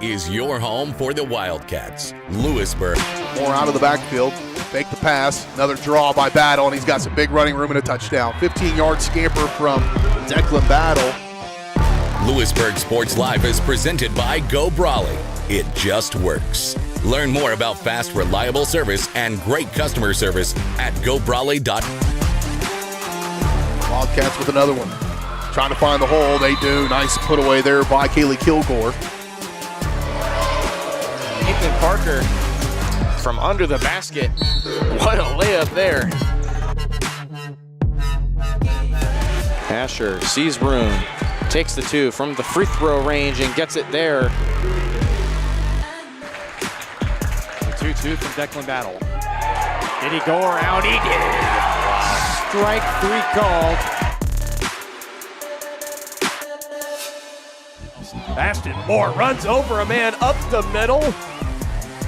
is your home for the Wildcats. Louisburg. More out of the backfield. Fake the pass. Another draw by Battle, and he's got some big running room and a touchdown. 15-yard scamper from Declan Battle. Lewisburg Sports Live is presented by Go Brawley. It just works. Learn more about fast, reliable service and great customer service at gobrawley.com. Wildcats with another one. Trying to find the hole. They do. Nice put away there by Kaylee Kilgore. Ethan Parker from under the basket. What a layup there. Asher sees room, takes the two from the free throw range and gets it there. The 2-2 from Declan Battle. Did he go around? He did. Strike three called. Ashton Moore runs over a man up the middle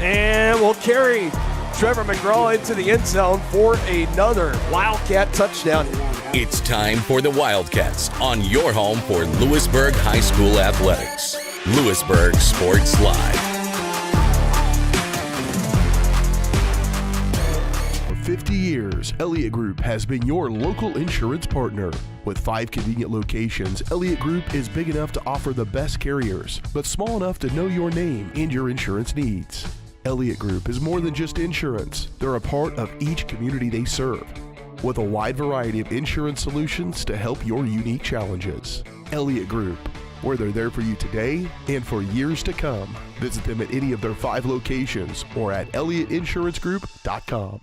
and will carry Trevor McGraw into the end zone for another Wildcat touchdown. It's time for the Wildcats on your home for Lewisburg High School Athletics. Lewisburg Sports Live. For 50 years, Elliott Group has been your local insurance partner. With 5 convenient locations, Elliott Group is big enough to offer the best carriers, but small enough to know your name and your insurance needs. Elliott Group is more than just insurance. They're a part of each community they serve, with a wide variety of insurance solutions to help your unique challenges. Elliott Group, where they're there for you today and for years to come. Visit them at any of their 5 locations or at elliottInsuranceGroup.com.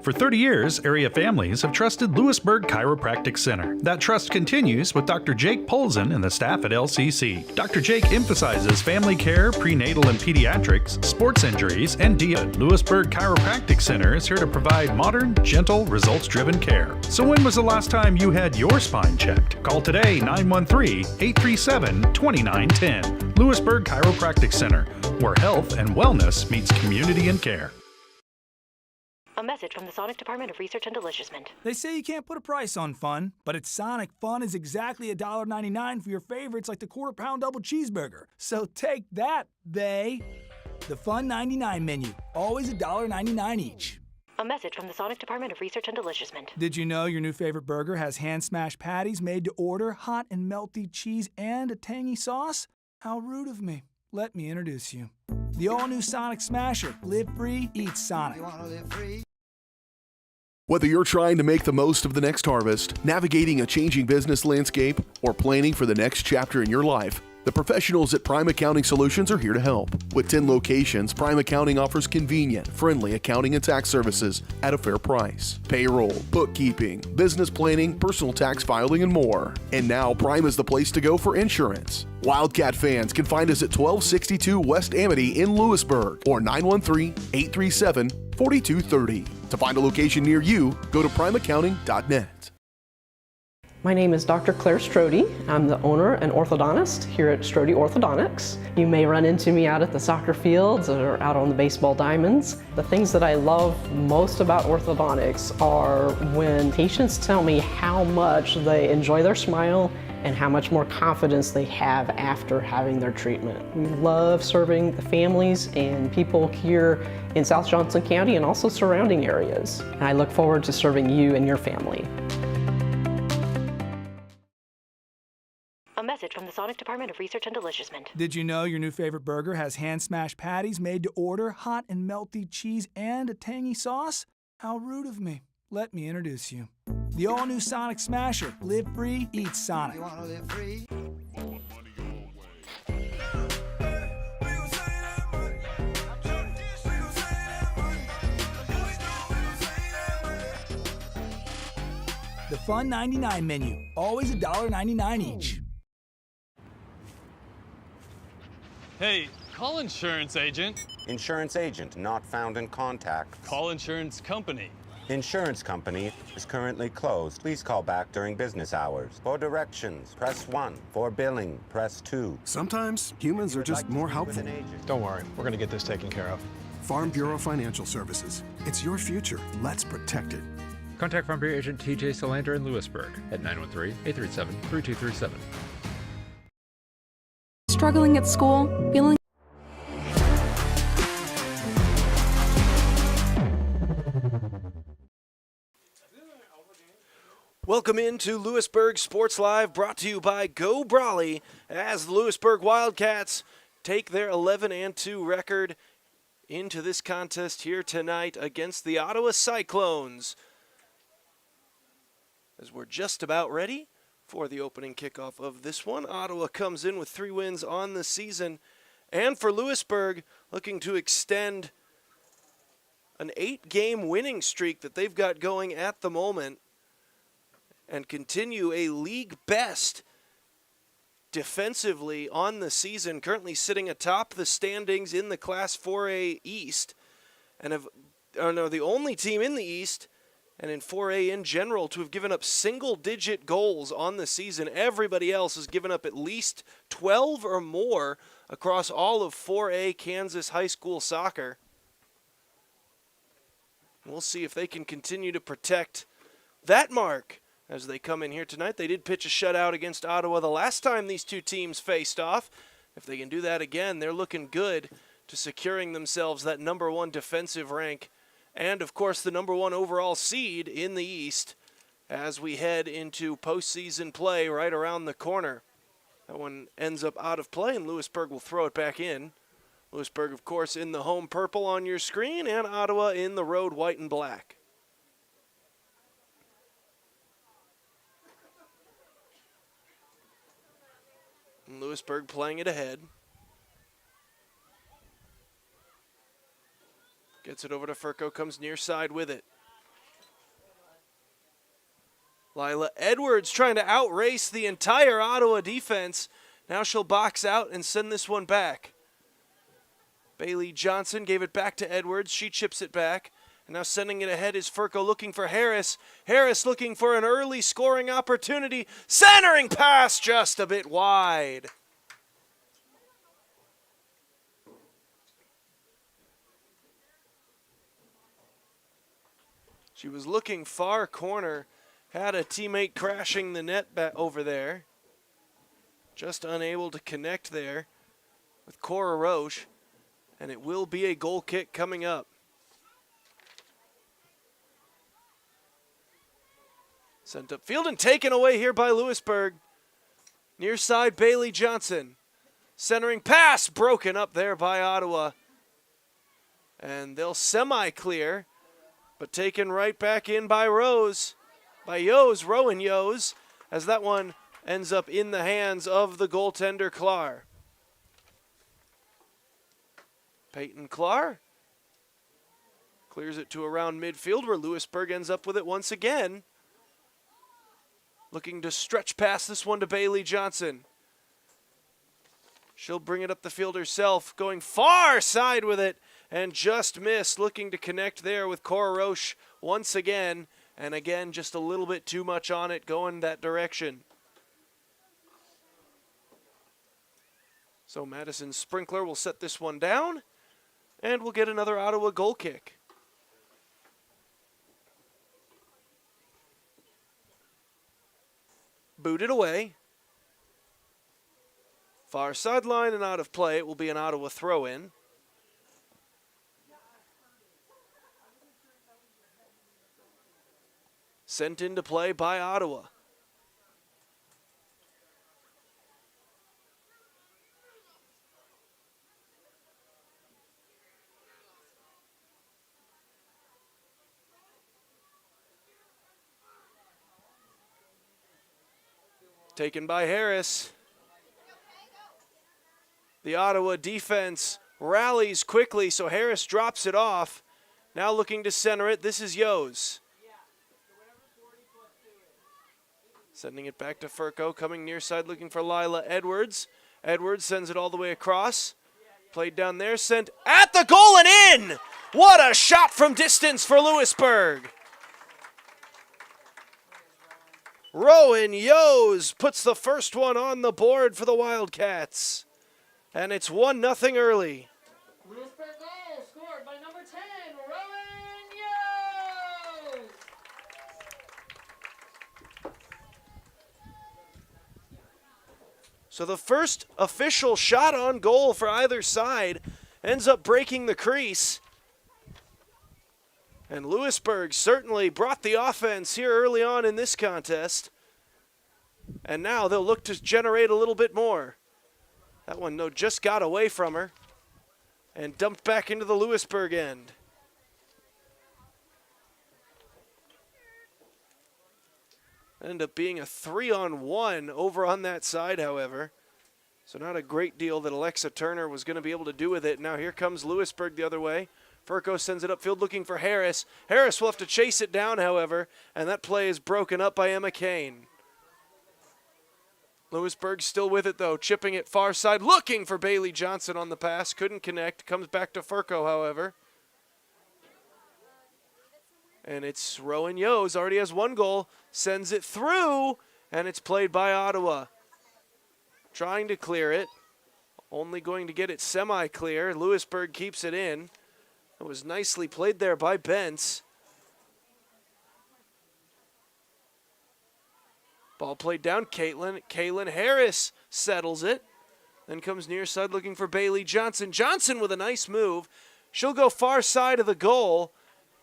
For 30 years, area families have trusted Louisburg Chiropractic Center. That trust continues with Dr. Jake Polzin and the staff at LCC. Dr. Jake emphasizes family care, prenatal and pediatrics, sports injuries, and Louisburg Chiropractic Center is here to provide modern, gentle, results-driven care. So when was the last time you had your spine checked? Call today 913-837-2910. Louisburg Chiropractic Center, where health and wellness meets community and care. A message from the Sonic Department of Research and Deliciousment. They say you can't put a price on fun, but at Sonic, fun is exactly $1.99 for your favorites like the quarter-pound double cheeseburger. So take that, they. The Fun 99 menu, always $1.99 each. A message from the Sonic Department of Research and Deliciousment. Did you know your new favorite burger has hand-smashed patties made to order, hot and melty cheese, and a tangy sauce? How rude of me. Let me introduce you. The all-new Sonic Smasher. Live free, eat Sonic. Whether you're trying to make the most of the next harvest, navigating a changing business landscape, or planning for the next chapter in your life, the professionals at Prime Accounting Solutions are here to help. With 10 locations, Prime Accounting offers convenient, friendly accounting and tax services at a fair price. Payroll, bookkeeping, business planning, personal tax filing, and more. And now Prime is the place to go for insurance. Wildcat fans can find us at 1262 West Amity in Louisburg or 913-837-4230. To find a location near you, go to primeaccounting.net. My name is Dr. Claire Strode. I'm the owner and orthodontist here at Strode Orthodontics. You may run into me out at the soccer fields or out on the baseball diamonds. The things that I love most about orthodontics are when patients tell me how much they enjoy their smile and how much more confidence they have after having their treatment. We love serving the families and people here in South Johnson County and also surrounding areas. And I look forward to serving you and your family. A message from the Sonic Department of Research and Deliciousment. Did you know your new favorite burger has hand-smashed patties made to order, hot and melty cheese, and a tangy sauce? How rude of me. Let me introduce you. The all-new Sonic Smasher. Live free, eat Sonic. The Fun 99 menu, always $1.99 each. Hey, call insurance agent. Insurance agent not found in contact. Call insurance company. Insurance company is currently closed. Please call back during business hours. For directions, press 1. For billing, press 2. Sometimes humans are just more helpful. Don't worry, we're going to get this taken care of. Farm Bureau Financial Services. It's your future. Let's protect it. Contact Farm Bureau agent TJ Solander in Lewisburg at 913-837-3237. Struggling at school? Feeling Welcome into Louisburg Sports Live, brought to you by Go Brawley, as the Louisburg Wildcats take their 11-2 record into this contest here tonight against the Ottawa Cyclones. As we're just about ready for the opening kickoff of this one, Ottawa comes in with 3 wins on the season, and for Louisburg, looking to extend an 8-game winning streak that they've got going at the moment, and continue a league best defensively on the season, currently sitting atop the standings in the Class 4A East, and are the only team in the East and in 4A in general to have given up single-digit goals on the season. Everybody else has given up at least 12 or more across all of 4A Kansas high school soccer. We'll see if they can continue to protect that mark as they come in here tonight. They did pitch a shutout against Ottawa the last time these two teams faced off. If they can do that again, they're looking good to securing themselves that number 1 defensive rank and, of course, the number 1 overall seed in the East as we head into postseason play right around the corner. That one ends up out of play, and Louisburg will throw it back in. Louisburg, of course, in the home purple on your screen, and Ottawa in the road white and black. And Louisburg playing it ahead. Gets it over to Furco, comes near side with it. Lila Edwards trying to outrace the entire Ottawa defense. Now she'll box out and send this one back. Bailey Johnson gave it back to Edwards. She chips it back. And now sending it ahead is Furco looking for Harris. Harris looking for an early scoring opportunity. Centering pass just a bit wide. She was looking far corner. Had a teammate crashing the net back over there. Just unable to connect there with Cora Roche. And it will be a goal kick coming up. Sent upfield and taken away here by Louisburg. Near side, Bailey Johnson. Centering pass broken up there by Ottawa. And they'll semi-clear, but taken right back in by Rowan Yose, as that one ends up in the hands of the goaltender, Clark. Peyton Clark clears it to around midfield, where Louisburg ends up with it once again. Looking to stretch past this one to Bailey Johnson. She'll bring it up the field herself, going far side with it, and just missed. Looking to connect there with Cora Roche once again, and again just a little bit too much on it going that direction. So Madison Sprinkler will set this one down, and we'll get another Ottawa goal kick. Booted away. Far sideline and out of play. It will be an Ottawa throw-in. Sent into play by Ottawa. Taken by Harris. The Ottawa defense rallies quickly, so Harris drops it off. Now looking to center it. This is Yose. Sending it back to Furco, coming near side looking for Lila Edwards. Edwards sends it all the way across. Played down there, sent at the goal and in! What a shot from distance for Louisburg. Rowan Yose puts the first one on the board for the Wildcats. And it's 1-0 early. Louisburg goal scored by number 10, Rowan Yose. So the first official shot on goal for either side ends up breaking the crease. And Louisburg certainly brought the offense here early on in this contest. And now they'll look to generate a little bit more. That one, though, just got away from her and dumped back into the Louisburg end. Ended up being a 3-on-1 over on that side, however. So not a great deal that Alexa Turner was going to be able to do with it. Now here comes Louisburg the other way. Furco sends it upfield looking for Harris. Harris will have to chase it down, however, and that play is broken up by Emma Kane. Louisburg still with it, though, chipping it far side, looking for Bailey Johnson on the pass. Couldn't connect. Comes back to Furco, however. And it's Rowan Yos, already has one goal, sends it through, and it's played by Ottawa. Trying to clear it, only going to get it semi-clear. Louisburg keeps it in. It was nicely played there by Bentz. Ball played down, Kaylin Harris settles it. Then comes near side looking for Bailey Johnson. Johnson with a nice move. She'll go far side of the goal.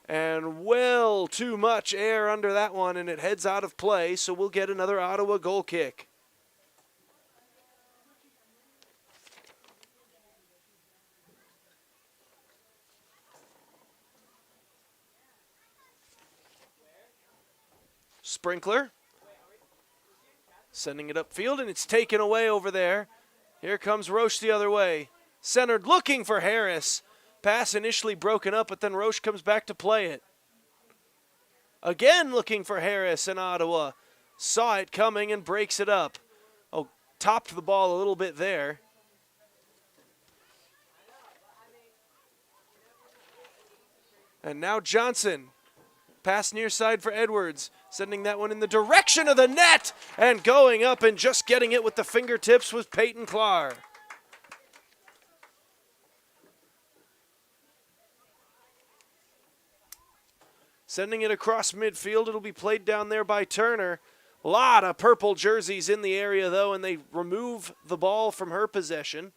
And well too much air under that one, and it heads out of play, so we'll get another Ottawa goal kick. Sprinkler sending it upfield, and it's taken away over there. Here comes Roche the other way. Centered, looking for Harris. Pass initially broken up, but then Roche comes back to play it. Again looking for Harris in Ottawa. Saw it coming and breaks it up. Oh, topped the ball a little bit there. And now Johnson. Pass near side for Edwards. Sending that one in the direction of the net. And going up and just getting it with the fingertips was Peyton Clark. Sending it across midfield. It'll be played down there by Turner. A lot of purple jerseys in the area, though, and they remove the ball from her possession.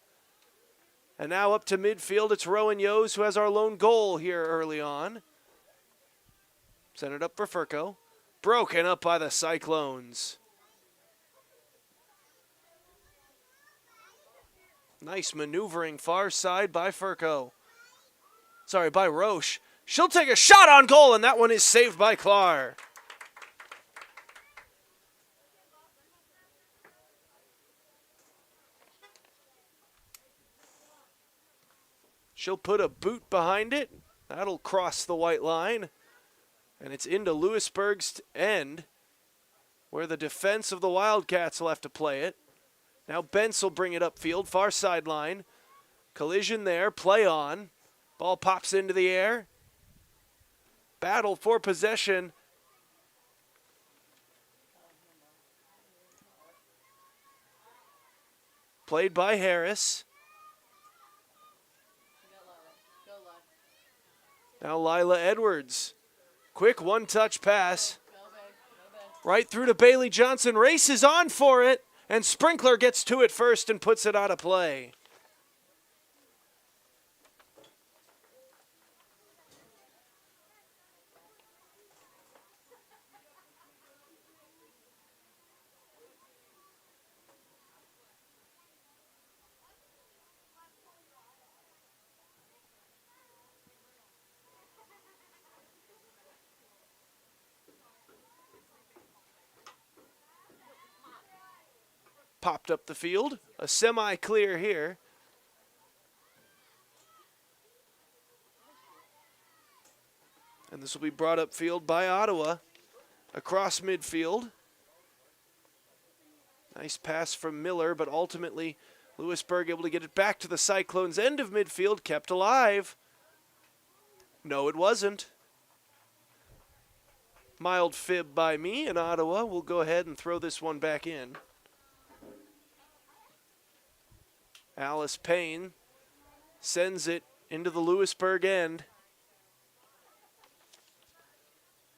And now up to midfield, it's Rowan Yos who has our lone goal here early on. Send it up for Furco. Broken up by the Cyclones. Nice maneuvering far side by Furco. Sorry, by Roche. She'll take a shot on goal, and that one is saved by Clark. She'll put a boot behind it. That'll cross the white line. And it's into Louisburg's end, where the defense of the Wildcats will have to play it. Now Bentz will bring it upfield, far sideline. Collision there, play on. Ball pops into the air. Battle for possession. Played by Harris. Now Lila Edwards. Quick one-touch pass. Right through to Bailey Johnson. Races on for it. And Sprinkler gets to it first and puts it out of play. Popped up the field, a semi-clear here. And this will be brought upfield by Ottawa, across midfield. Nice pass from Miller, but ultimately Louisburg able to get it back to the Cyclones' end of midfield, kept alive. No, it wasn't. Mild fib by me, and Ottawa will go ahead and throw this one back in. Alice Payne sends it into the Louisburg end.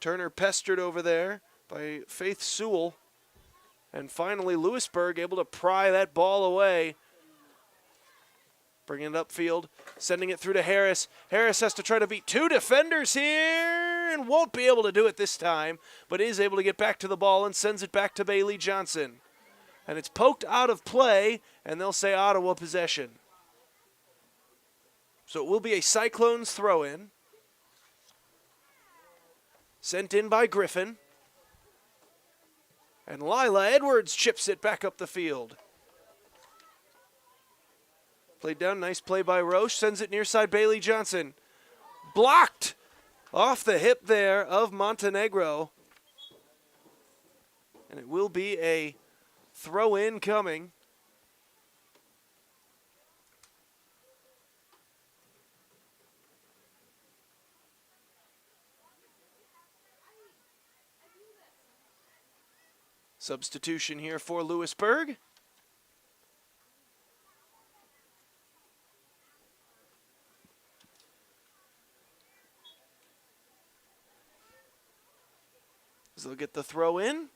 Turner pestered over there by Faith Sewell. And finally, Louisburg able to pry that ball away. Bringing it upfield, sending it through to Harris. Harris has to try to beat two defenders here and won't be able to do it this time, but is able to get back to the ball and sends it back to Bailey Johnson. And it's poked out of play, and they'll say Ottawa possession. So it will be a Cyclones throw-in. Sent in by Griffin. And Lila Edwards chips it back up the field. Played down, nice play by Roche, sends it near side Bailey Johnson. Blocked off the hip there of Montenegro. And it will be a throw-in coming. Substitution here for Louisburg. They'll get the throw in.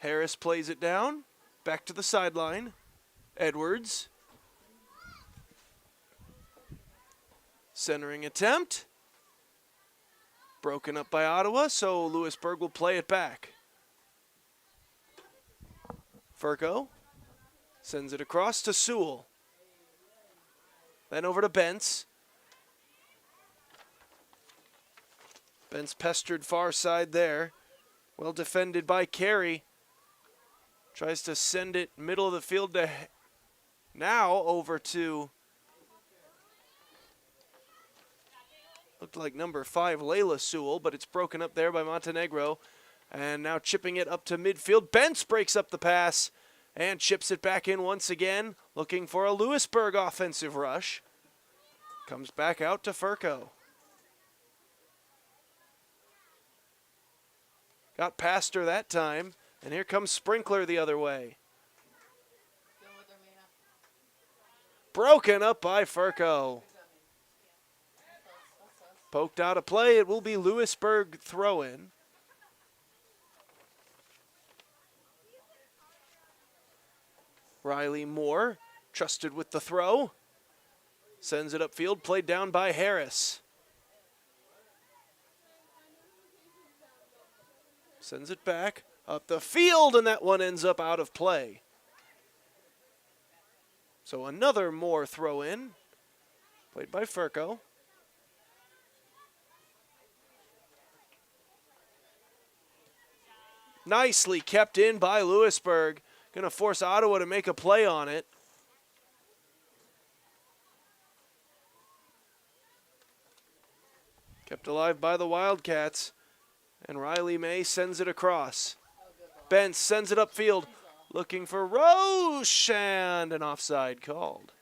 Harris plays it down. Back to the sideline. Edwards. Centering attempt. Broken up by Ottawa, so Louisburg will play it back. Furco sends it across to Sewell. Then over to Bentz. Bentz pestered far side there. Well defended by Carey. Tries to send it middle of the field to now over to, looked like number 5, Layla Sewell, but it's broken up there by Montenegro. And now chipping it up to midfield. Bentz breaks up the pass and chips it back in once again, looking for a Louisburg offensive rush. Comes back out to Furco. Got past her that time, and here comes Sprinkler the other way. Broken up by Furco. Poked out of play, it will be Louisburg throw-in. Riley Moore, trusted with the throw. Sends it upfield, played down by Harris. Sends it back up the field, and that one ends up out of play. So another Moore throw-in, played by Furco. Nicely kept in by Louisburg. Going to force Ottawa to make a play on it. Kept alive by the Wildcats. And Riley May sends it across. Bentz sends it upfield. Looking for Roche, and an offside called.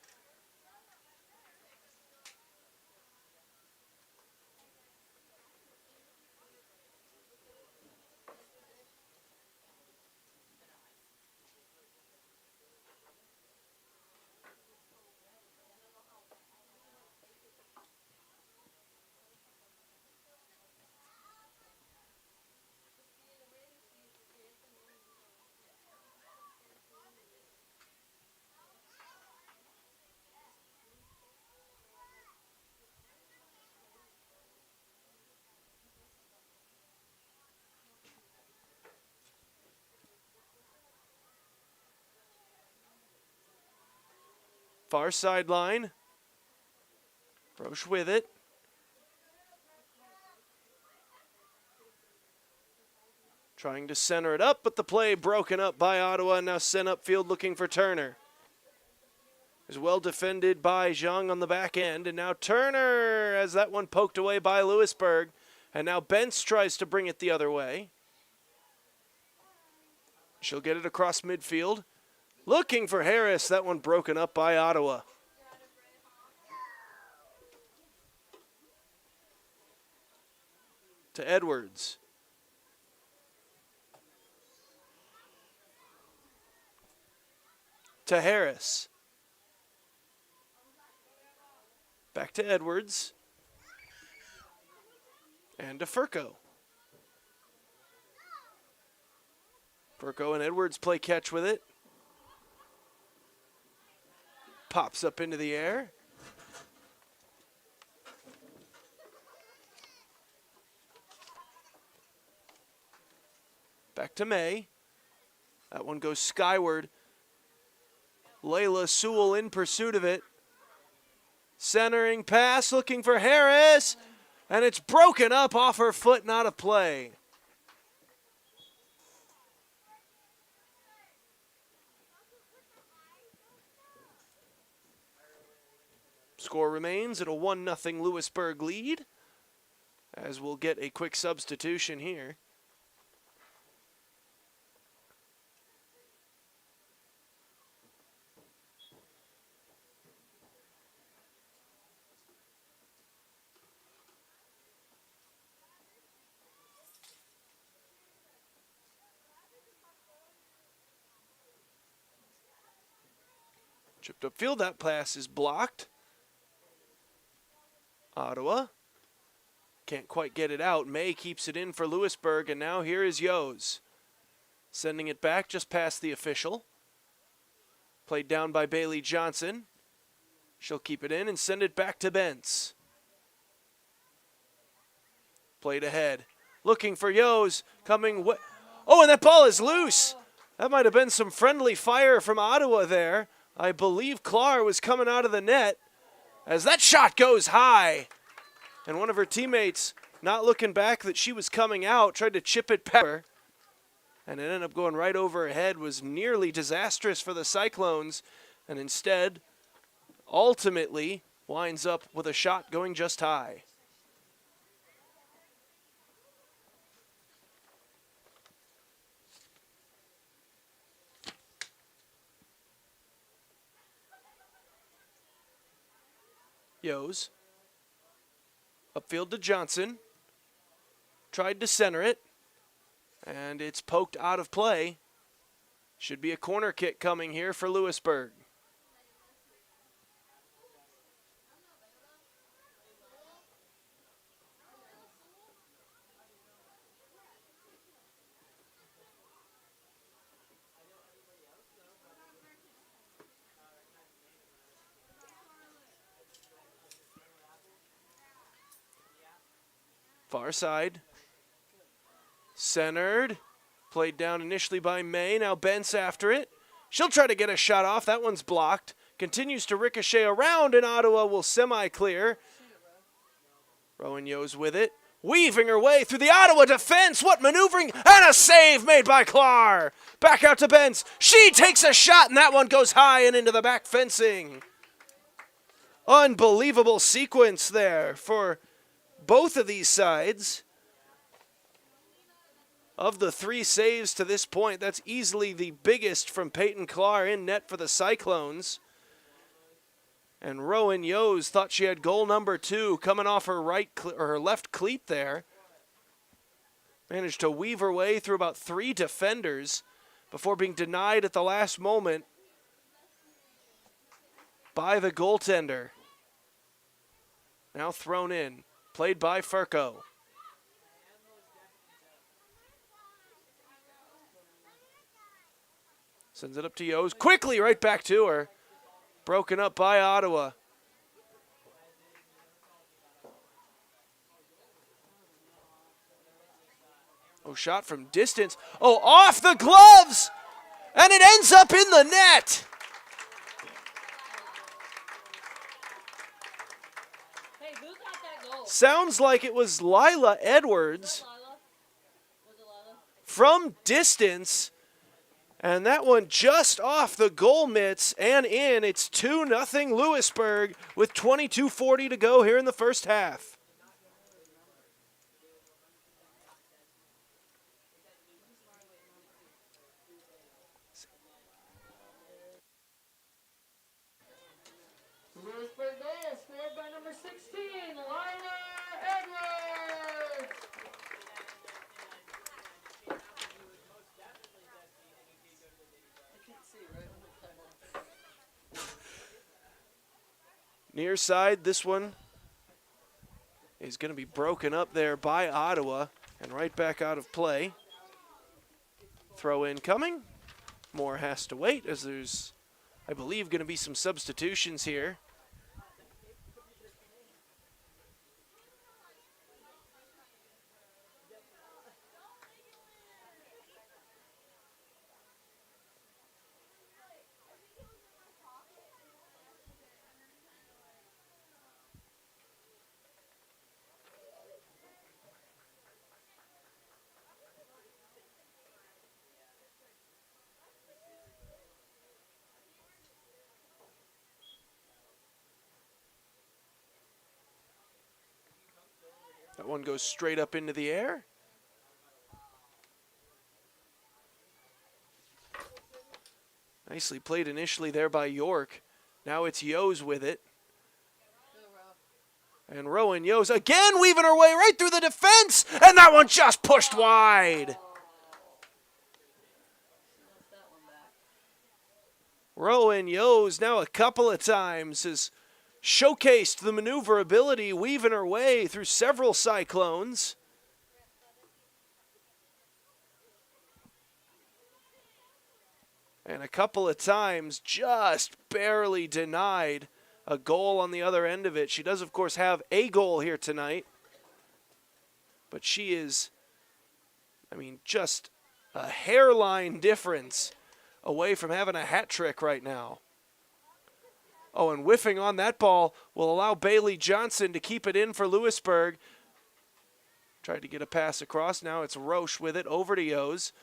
Far sideline. Roche with it. Trying to center it up, but the play broken up by Ottawa, and now sent upfield looking for Turner. Is well defended by Zhang on the back end, and now Turner as that one poked away by Louisburg, and now Bentz tries to bring it the other way. She'll get it across midfield. Looking for Harris, that one broken up by Ottawa. To Edwards. To Harris. Back to Edwards. And to Furco. Furco and Edwards play catch with it. Pops up into the air. Back to May. That one goes skyward. Layla Sewell in pursuit of it. Centering pass, looking for Harris. And it's broken up off her foot, not a play. Score remains at a 1-0 Louisburg lead, as we'll get a quick substitution here. Chipped upfield, that pass is blocked. Ottawa can't quite get it out. May keeps it in for Louisburg, and now here is Yos. Sending it back just past the official. Played down by Bailey Johnson. She'll keep it in and send it back to Bentz. Played ahead. Looking for Yos. Coming. Oh, and that ball is loose. That might have been some friendly fire from Ottawa there. I believe Clark was coming out of the net as that shot goes high. And one of her teammates, not looking back that she was coming out, tried to chip it back. And it ended up going right over her head. Was nearly disastrous for the Cyclones. And instead, ultimately, winds up with a shot going just high. Yos. Upfield to Johnson. Tried to center it. And it's poked out of play. Should be a corner kick coming here for Louisburg. Far side. Centered. Played down initially by May. Now Bentz after it. She'll try to get a shot off. That one's blocked. Continues to ricochet around, and Ottawa will semi-clear. Rowan Yos with it. Weaving her way through the Ottawa defense. What maneuvering, and a save made by Clark. Back out to Bentz. She takes a shot, and that one goes high and into the back fencing. Unbelievable sequence there for both of these sides. Of the 3 saves to this point, that's easily the biggest from Peyton Clark in net for the Cyclones. And Rowan Yos thought she had goal number 2 coming off her her left cleat there. Managed to weave her way through about 3 defenders before being denied at the last moment by the goaltender. Now thrown in, played by Furco. Sends it up to Yos. Quickly right back to her. Broken up by Ottawa. Oh, shot from distance. Oh, off the gloves! And it ends up in the net! Hey, who got that goal? Sounds like it was Lila Edwards. From distance. And that one just off the goal mitts and in. It's 2-0 Louisburg with 22:40 to go here in the first half. Louisburg goal scored by number 16, Lila Edwards. Near side, this one is going to be broken up there by Ottawa and right back out of play. Throw in coming. Moore has to wait as there's, I believe, going to be some substitutions here. That one goes straight up into the air. Nicely played initially there by York. Now it's Yos with it. And Rowan Yos again weaving her way right through the defense. And that one just pushed wide. Rowan Yos now a couple of times has showcased the maneuverability, weaving her way through several Cyclones. And a couple of times just barely denied a goal on the other end of it. She does, of course, have a goal here tonight. But she is, I mean, just a hairline difference away from having a hat trick right now. Oh, and whiffing on that ball will allow Bailey Johnson to keep it in for Louisburg. Tried to get a pass across. Now it's Roche with it over to Yos.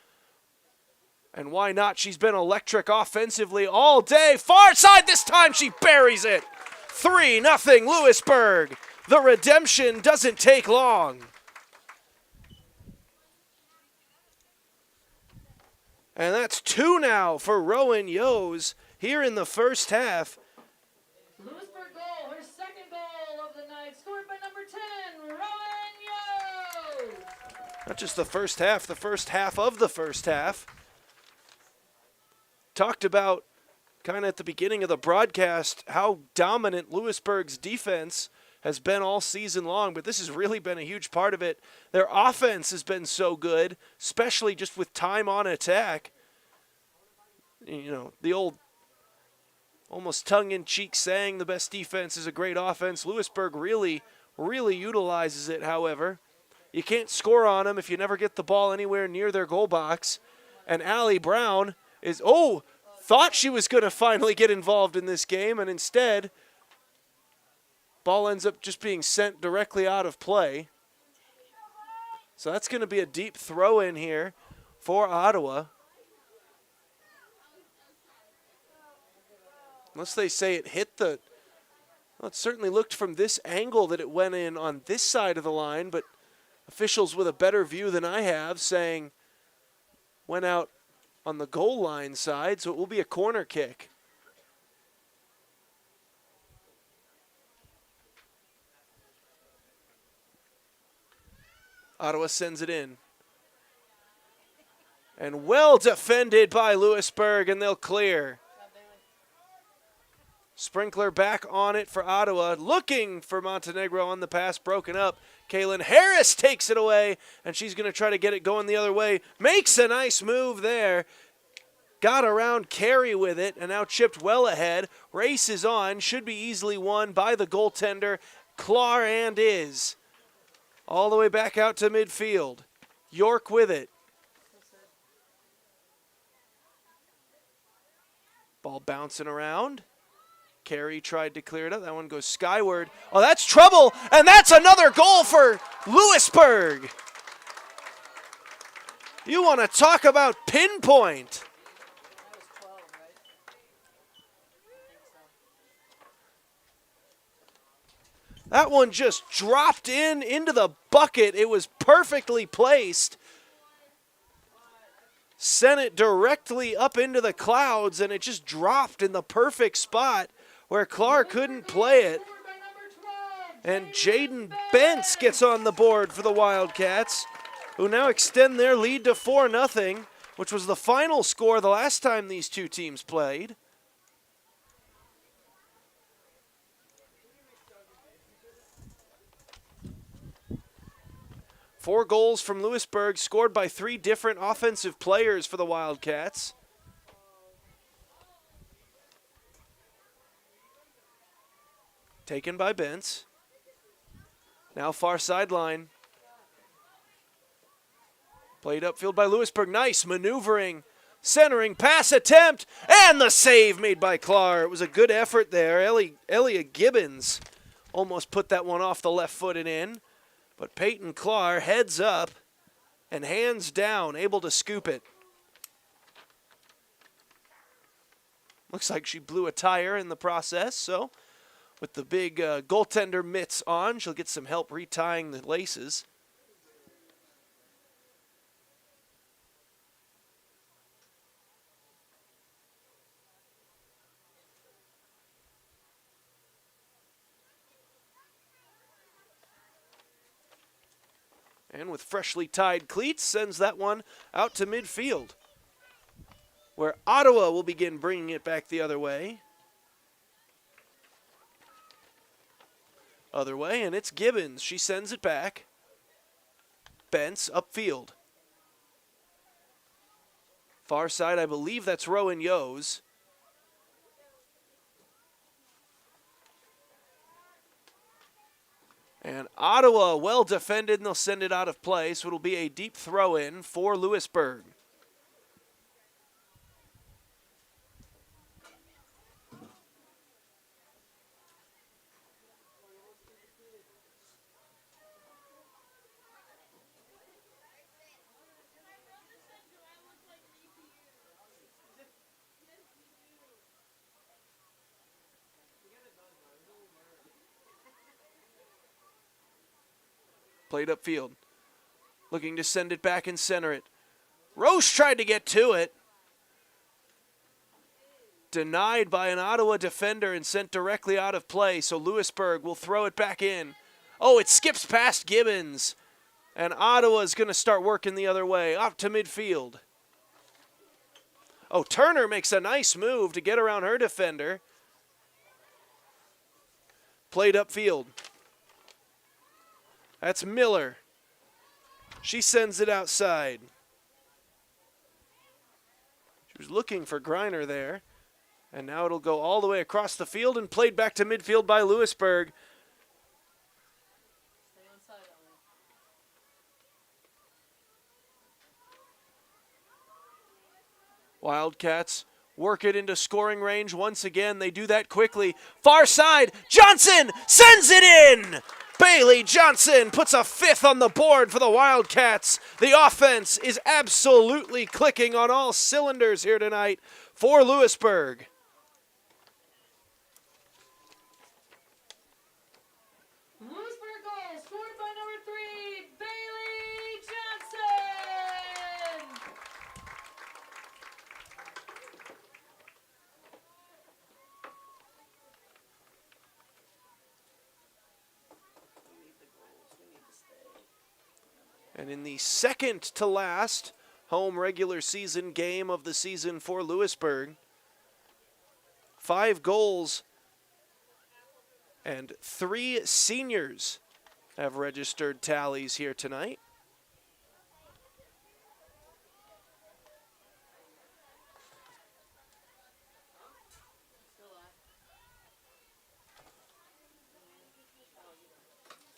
And why not? She's been electric offensively all day. Far side this time. She buries it. 3-0 Louisburg. The redemption doesn't take long. And that's 2 now for Rowan Yos here in the first half. Louisburg goal, her second goal of the night, scored by number 10, Rowan Yos. Not just the first half of the first half. Talked about kind of at the beginning of the broadcast how dominant Louisburg's defense has been all season long, but this has really been a huge part of it. Their offense has been so good, especially just with time on attack. You know, the old almost tongue-in-cheek saying the best defense is a great offense. Louisburg really utilizes it, however. You can't score on them if you never get the ball anywhere near their goal box. And Allie Brown is, thought she was going to finally get involved in this game, and instead, ball ends up just being sent directly out of play. So that's going to be a deep throw in here for Ottawa. Unless they say it hit the, well, it certainly looked from this angle that it went in on this side of the line, but officials with a better view than I have saying went out on the goal line side, so it will be a corner kick. Ottawa sends it in. And well defended by Louisburg, and they'll clear. Sprinkler back on it for Ottawa, looking for Montenegro on the pass, broken up. Kaylin Harris takes it away, and she's going to try to get it going the other way. Makes a nice move there. Got around Carey with it, and now chipped well ahead. Race is on, should be easily won by the goaltender, Clar, and is. All the way back out to midfield. York with it. Ball bouncing around. Carey tried to clear it up. That one goes skyward. Oh, that's trouble, and that's another goal for Louisburg. You want to talk about pinpoint. That one just dropped into the bucket. It was perfectly placed. Sent it directly up into the clouds, and it just dropped in the perfect spot where Clark couldn't play it. And Jaden Bentz gets on the board for the Wildcats, who now extend their lead to 4-0, which was the final score the last time these two teams played. 4 goals from Louisburg, scored by 3 different offensive players for the Wildcats. Taken by Bentz. Now far sideline. Played upfield by Louisburg. Nice maneuvering, centering, pass attempt, and the save made by Clark. It was a good effort there. Elliot Gibbons almost put that one off the left foot and in. But Peyton Clark heads up and hands down, able to scoop it. Looks like she blew a tire in the process, so with the big goaltender mitts on, she'll get some help retying the laces. And with freshly tied cleats, sends that one out to midfield, where Ottawa will begin bringing it back the other way. And it's Gibbons. She sends it back. Bentz upfield. Far side, I believe that's Rowan Yos. And Ottawa well defended, and they'll send it out of play, so it'll be a deep throw in for Louisburg. Played upfield. Looking to send it back and center it. Roche tried to get to it. Denied by an Ottawa defender and sent directly out of play, so Louisburg will throw it back in. Oh, it skips past Gibbons. And Ottawa's going to start working the other way, up to midfield. Oh, Turner makes a nice move to get around her defender. Played upfield. That's Miller. She sends it outside. She was looking for Griner there. And now it'll go all the way across the field and played back to midfield by Louisburg. Wildcats work it into scoring range once again. They do that quickly. Far side, Johnson sends it in! Bailey Johnson puts a 5th on the board for the Wildcats. The offense is absolutely clicking on all cylinders here tonight for Louisburg. Louisburg goal scored by number 3, Bailey Johnson. And in the second to last home regular season game of the season for Louisburg, 5 goals and 3 seniors have registered tallies here tonight.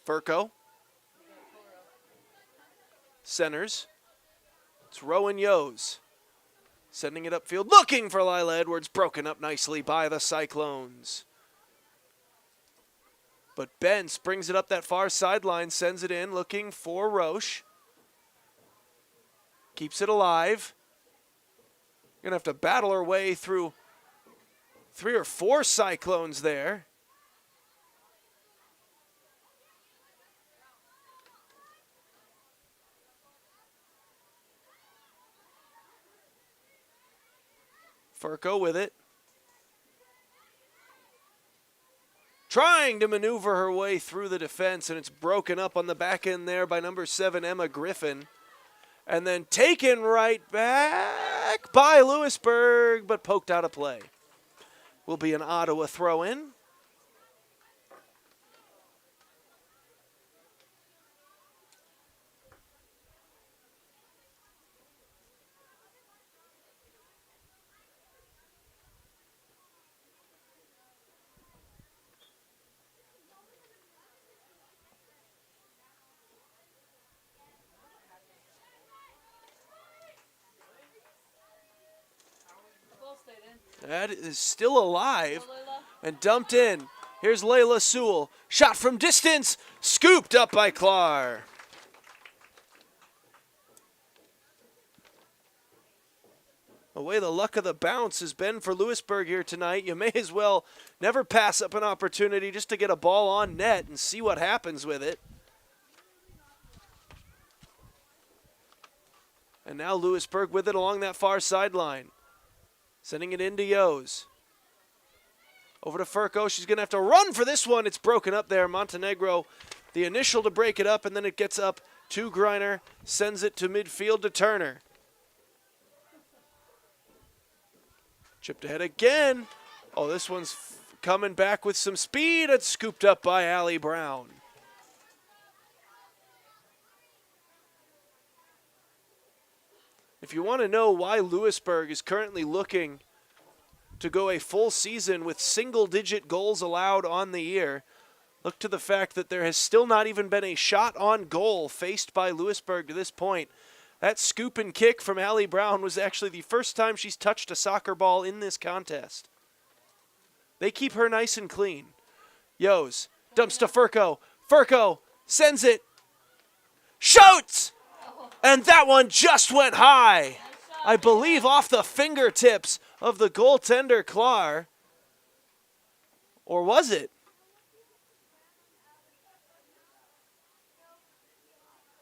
Furco. Centers. It's Rowan Yos. Sending it upfield, looking for Lila Edwards. Broken up nicely by the Cyclones. But Bentz brings it up that far sideline, sends it in, looking for Roche. Keeps it alive. Gonna have to battle her way through 3 or 4 Cyclones there. Furco with it. Trying to maneuver her way through the defense, and it's broken up on the back end there by number 7, Emma Griffin. And then taken right back by Louisburg, but poked out of play. Will be an Ottawa throw-in. That is still alive and dumped in. Here's Layla Sewell. Shot from distance. Scooped up by Clar. The way the luck of the bounce has been for Louisburg here tonight, you may as well never pass up an opportunity just to get a ball on net and see what happens with it. And now Louisburg with it along that far sideline. Sending it into Yos. Over to Furco. She's going to have to run for this one. It's broken up there. Montenegro, the initial to break it up, and then it gets up to Greiner. Sends it to midfield to Turner. Chipped ahead again. Oh, this one's coming back with some speed. It's scooped up by Allie Brown. If you want to know why Louisburg is currently looking to go a full season with single-digit goals allowed on the year, look to the fact that there has still not even been a shot on goal faced by Louisburg to this point. That scoop and kick from Allie Brown was actually the first time she's touched a soccer ball in this contest. They keep her nice and clean. Yos dumps to Furco. Furco sends it. Shoots! And that one just went high. I believe off the fingertips of the goaltender, Clar. Or was it?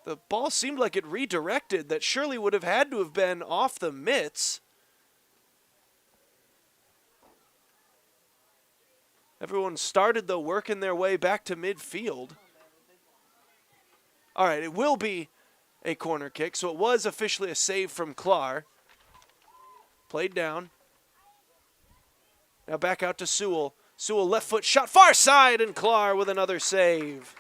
The ball seemed like it redirected. That surely would have had to have been off the mitts. Everyone started, though, working their way back to midfield. All right, it will be a corner kick, so it was officially a save from Clar. Played down. Now back out to Sewell. Sewell left foot shot far side, and Clar with another save.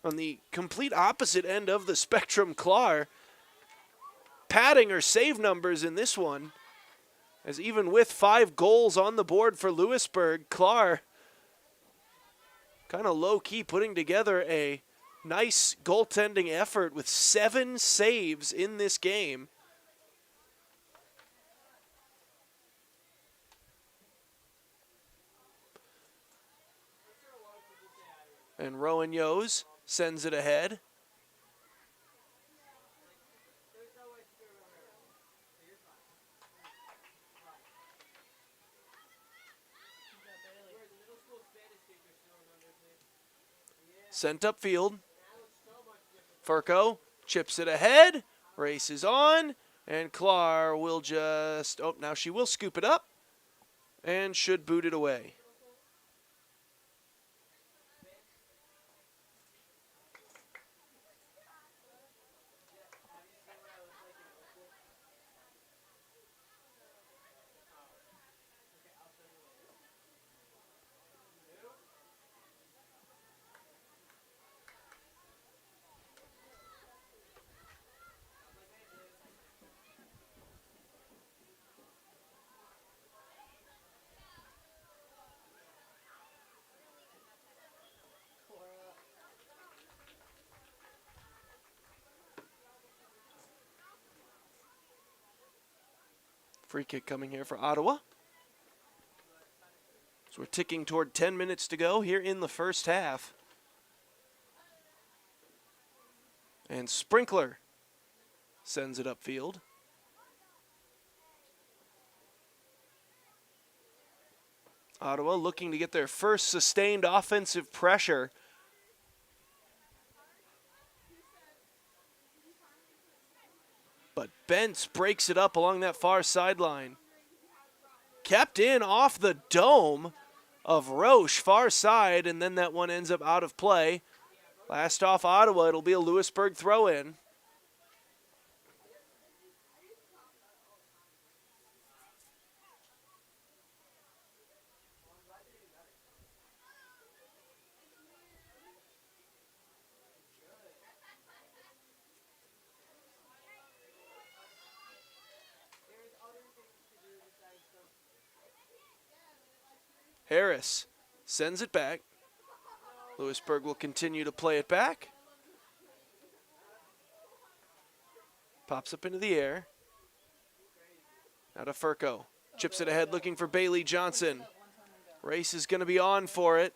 On the complete opposite end of the spectrum, Clar padding her save numbers in this one, as even with 5 goals on the board for Louisburg, Clar kind of low-key putting together a nice goaltending effort with 7 saves in this game. And Rowan Yos sends it ahead. Sent upfield. Furco chips it ahead, races on, and Clar will just, oh, now she will scoop it up and should boot it away. Free kick coming here for Ottawa. So we're ticking toward 10 minutes to go here in the first half. And Sprinkler sends it upfield. Ottawa looking to get their first sustained offensive pressure. But Bentz breaks it up along that far sideline. Kept in off the dome of Roche, far side, and then that one ends up out of play. Last off Ottawa, it'll be a Louisburg throw-in. Harris sends it back. Louisburg will continue to play it back. Pops up into the air. Now to Furco. Chips it ahead looking for Bailey Johnson. Race is going to be on for it.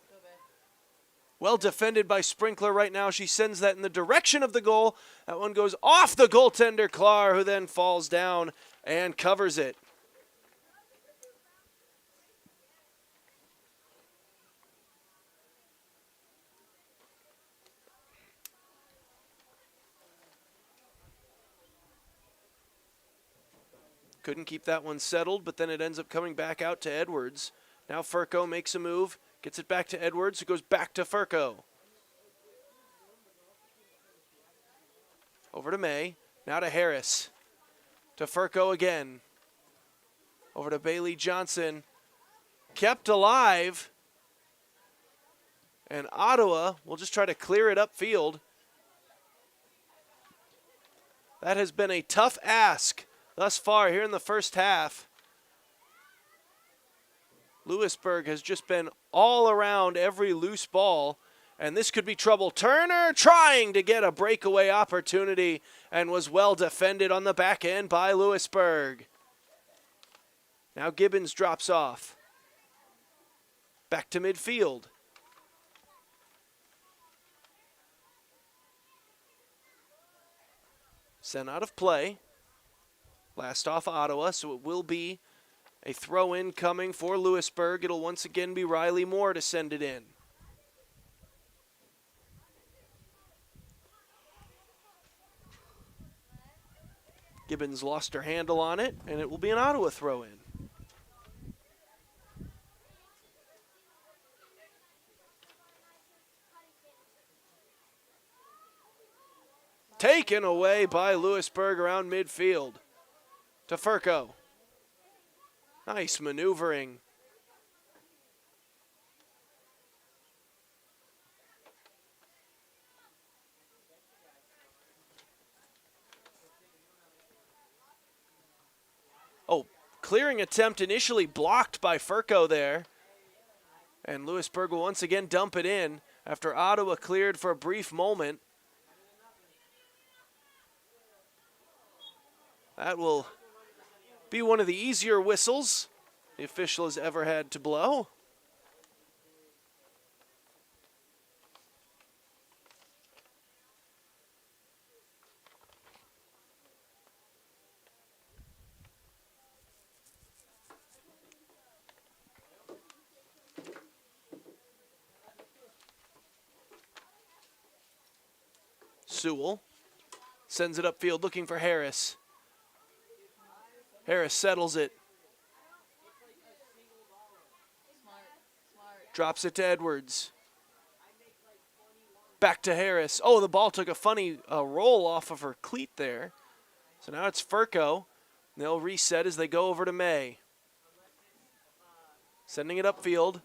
Well defended by Sprinkler right now. She sends that in the direction of the goal. That one goes off the goaltender, Klar, who then falls down and covers it. Couldn't keep that one settled, but then it ends up coming back out to Edwards. Now Furco makes a move, gets it back to Edwards, who goes back to Furco. Over to May, now to Harris. To Furco again. Over to Bailey Johnson. Kept alive. And Ottawa will just try to clear it upfield. That has been a tough ask thus far here in the first half. Louisburg has just been all around every loose ball, and this could be trouble. Turner trying to get a breakaway opportunity and was well defended on the back end by Louisburg. Now Gibbons drops off. Back to midfield. Sent out of play. Last off Ottawa, so it will be a throw-in coming for Louisburg. It'll once again be Riley Moore to send it in. Gibbons lost her handle on it, and it will be an Ottawa throw-in. Taken away by Louisburg around midfield. To Furco. Nice maneuvering. Oh, clearing attempt initially blocked by Furco there. And Louisburg will once again dump it in after Ottawa cleared for a brief moment. That will be one of the easier whistles the official has ever had to blow. Sewell sends it upfield looking for Harris. Harris settles it. Drops it to Edwards. Back to Harris. Oh, the ball took a funny roll off of her cleat there. So now it's Furco. They'll reset as they go over to May. Sending it upfield.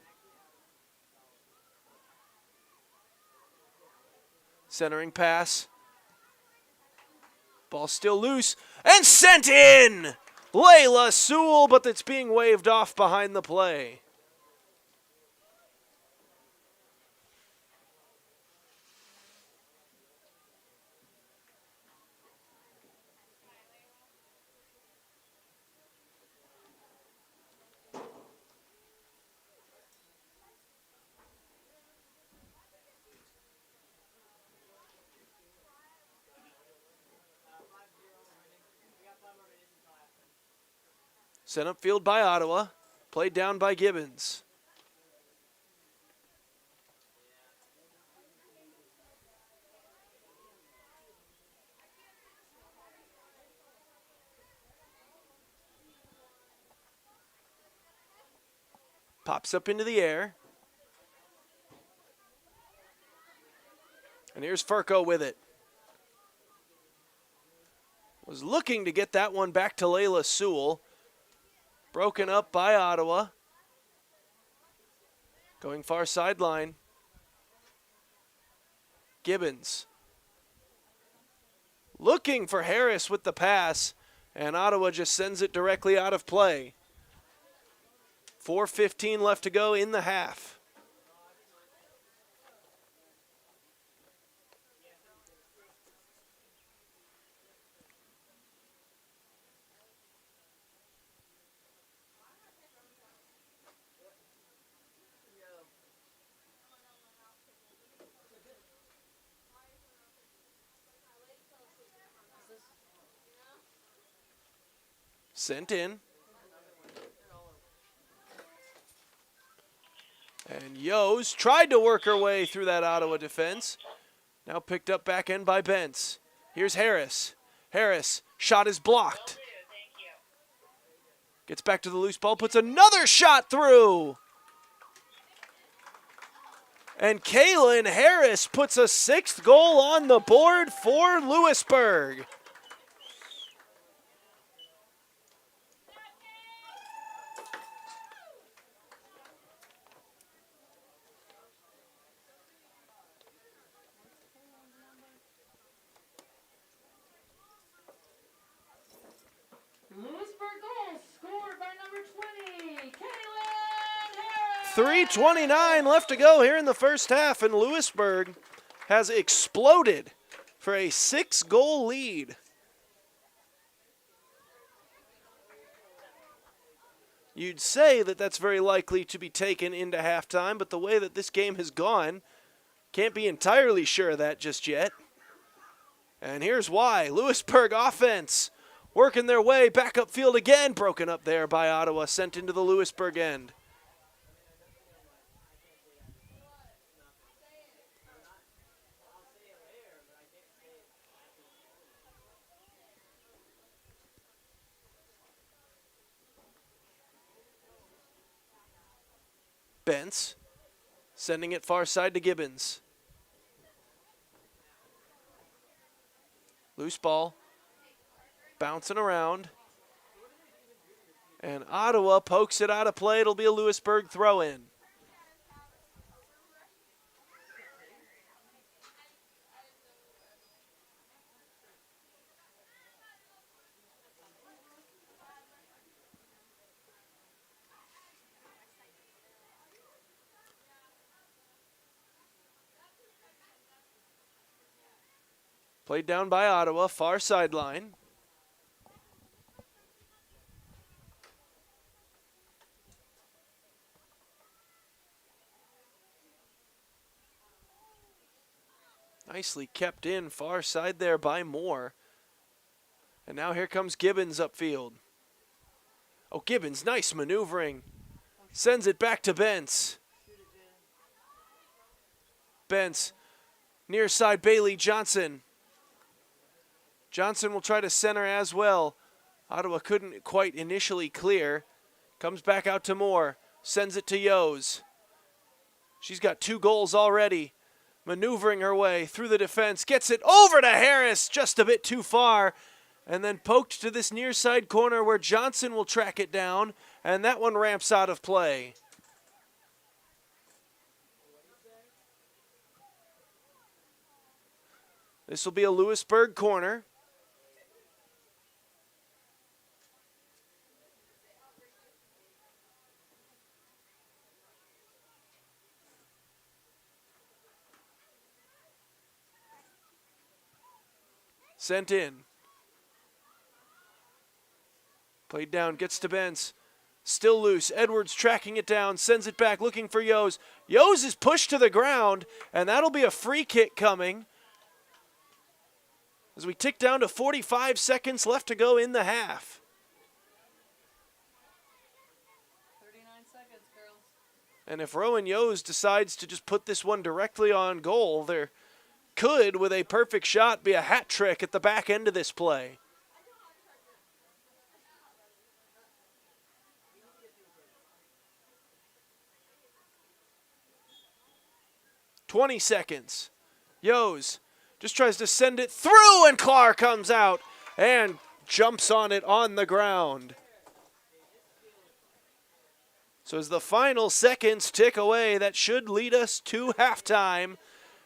Centering pass. Ball still loose. And sent in! Layla Sewell, but it's being waved off behind the play. Sent upfield by Ottawa. Played down by Gibbons. Pops up into the air. And here's Furco with it. Was looking to get that one back to Layla Sewell. Broken up by Ottawa. Going far sideline. Gibbons. Looking for Harris with the pass, and Ottawa just sends it directly out of play. 4:15 left to go in the half. Sent in. And Yos tried to work her way through that Ottawa defense. Now picked up back end by Bentz. Here's Harris. Harris, shot is blocked. Gets back to the loose ball, puts another shot through. And Kaylin Harris puts a 6th goal on the board for Louisburg. Louisburg goal scored by number 20, Kaylin Harris. 3:29 left to go here in the first half, and Louisburg has exploded for a 6-goal lead. You'd say that that's very likely to be taken into halftime, but the way that this game has gone, can't be entirely sure of that just yet. And here's why. Louisburg offense working their way back upfield again, broken up there by Ottawa, sent into the Louisburg end. Bentz sending it far side to Gibbons. Loose ball. Bouncing around. And Ottawa pokes it out of play. It'll be a Louisburg throw-in. Played down by Ottawa, far sideline. Nicely kept in, far side there by Moore. And now here comes Gibbons upfield. Oh, Gibbons, nice maneuvering. Sends it back to Bentz. Bentz, near side Bailey Johnson. Johnson will try to center as well. Ottawa couldn't quite initially clear. Comes back out to Moore. Sends it to Yos. She's got 2 goals already. Maneuvering her way through the defense. Gets it over to Harris. Just a bit too far. And then poked to this near side corner where Johnson will track it down. And that one ramps out of play. This will be a Louisburg corner. Sent in. Played down, gets to Bentz. Still loose. Edwards tracking it down, sends it back, looking for Yos. Yos is pushed to the ground, and that'll be a free kick coming. As we tick down to 45 seconds left to go in the half. 39 seconds, girls. And if Rowan Yos decides to just put this one directly on goal, there could, with a perfect shot, be a hat trick at the back end of this play. "20 seconds. Yos just tries to send it through, and Clark comes out and jumps on it on the ground. So as the final seconds tick away, that should lead us to halftime